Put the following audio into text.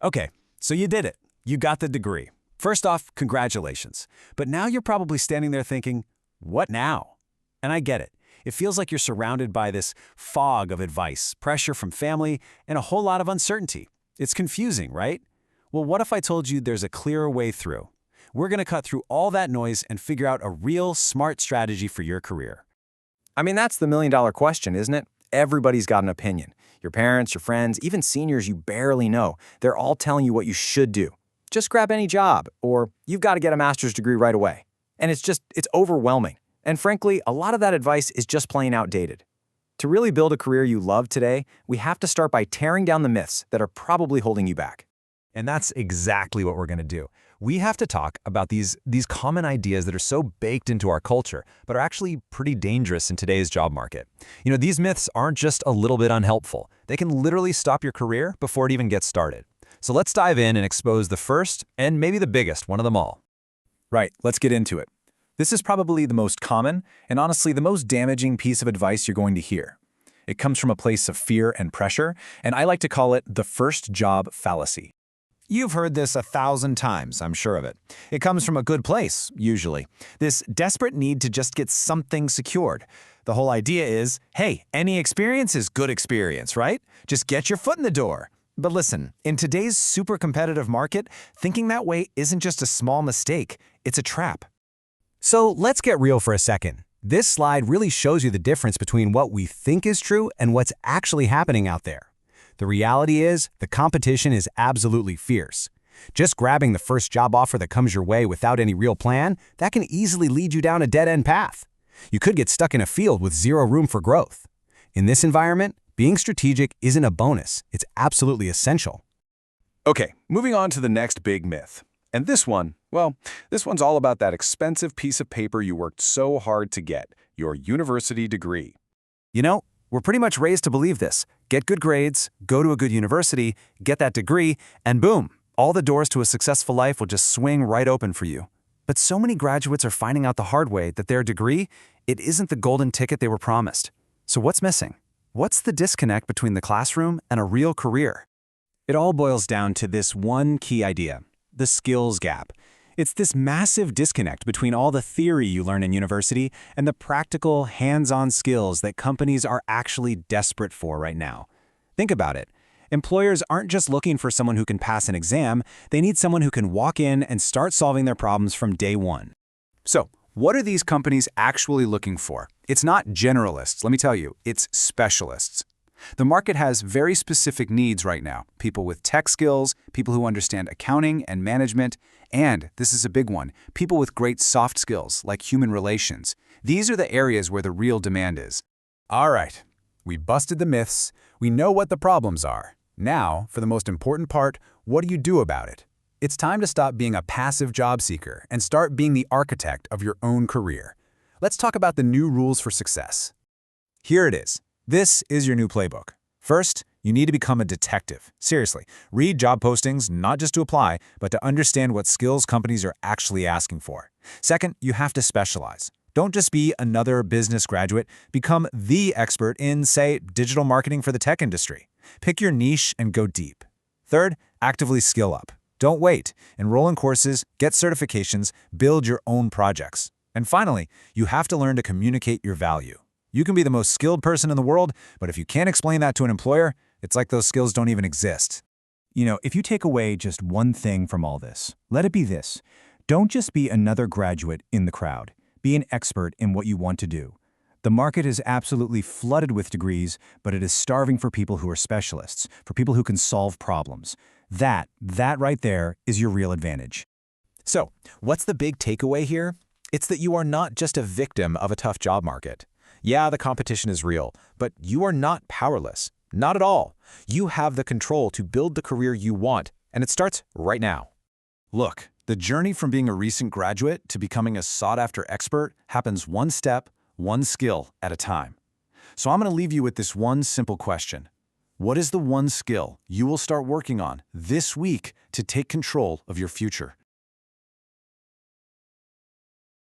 Okay, so you did it. You got the degree. First off, congratulations. But now you're probably standing there thinking, what now? And I get it. It feels like you're surrounded by this fog of advice, pressure from family, and a whole lot of uncertainty. It's confusing, right? Well, what if I told you there's a clearer way through? We're going to cut through all that noise and figure out a real smart strategy for your career. I mean, that's the million-dollar question, isn't it? Everybody's got an opinion. Your parents, your friends, even seniors you barely know. They're all telling you what you should do. Just grab any job, or you've got to get a master's degree right away. And it's overwhelming. And frankly, a lot of that advice is just plain outdated. To really build a career you love today, we have to start by tearing down the myths that are probably holding you back. And that's exactly what we're going to do. We have to talk about these common ideas that are so baked into our culture, but are actually pretty dangerous in today's job market. You know, these myths aren't just a little bit unhelpful. They can literally stop your career before it even gets started. So let's dive in and expose the first and maybe the biggest one of them all. Right, let's get into it. This is probably the most common and honestly the most damaging piece of advice you're going to hear. It comes from a place of fear and pressure, and I like to call it the first job fallacy. You've heard this 1,000 times, I'm sure of it. It comes from a good place, usually. This desperate need to just get something secured. The whole idea is, hey, any experience is good experience, right? Just get your foot in the door. But listen, in today's super competitive market, thinking that way isn't just a small mistake, it's a trap. So let's get real for a second. This slide really shows you the difference between what we think is true and what's actually happening out there. The reality is, the competition is absolutely fierce. Just grabbing the first job offer that comes your way without any real plan, that can easily lead you down a dead-end path. You could get stuck in a field with zero room for growth. In this environment, being strategic isn't a bonus, it's absolutely essential. Okay, moving on to the next big myth. And this one's all about that expensive piece of paper you worked so hard to get, your university degree. You know, we're pretty much raised to believe this. Get good grades, go to a good university, get that degree, and boom, all the doors to a successful life will just swing right open for you. But so many graduates are finding out the hard way that their degree, it isn't the golden ticket they were promised. So what's missing? What's the disconnect between the classroom and a real career? It all boils down to this one key idea, the skills gap. It's this massive disconnect between all the theory you learn in university and the practical, hands-on skills that companies are actually desperate for right now. Think about it. Employers aren't just looking for someone who can pass an exam, they need someone who can walk in and start solving their problems from day one. So, what are these companies actually looking for? It's not generalists, let me tell you, it's specialists. The market has very specific needs right now. People with tech skills, people who understand accounting and management, and, this is a big one, people with great soft skills like human relations. These are the areas where the real demand is. All right, we busted the myths, we know what the problems are. Now, for the most important part, what do you do about it? It's time to stop being a passive job seeker and start being the architect of your own career. Let's talk about the new rules for success. Here it is. This is your new playbook. First, you need to become a detective. Seriously, read job postings not just to apply, but to understand what skills companies are actually asking for. Second, you have to specialize. Don't just be another business graduate. Become the expert in, say, digital marketing for the tech industry. Pick your niche and go deep. Third, actively skill up. Don't wait. Enroll in courses, get certifications, build your own projects. And finally, you have to learn to communicate your value. You can be the most skilled person in the world, but if you can't explain that to an employer, it's like those skills don't even exist. You know, if you take away just one thing from all this, let it be this. Don't just be another graduate in the crowd. Be an expert in what you want to do. The market is absolutely flooded with degrees, but it is starving for people who are specialists, for people who can solve problems. That right there is your real advantage. So, what's the big takeaway here? It's that you are not just a victim of a tough job market. Yeah, the competition is real, but you are not powerless. Not at all. You have the control to build the career you want, and it starts right now. Look, the journey from being a recent graduate to becoming a sought-after expert happens one step, one skill at a time. So I'm going to leave you with this one simple question. What is the one skill you will start working on this week to take control of your future?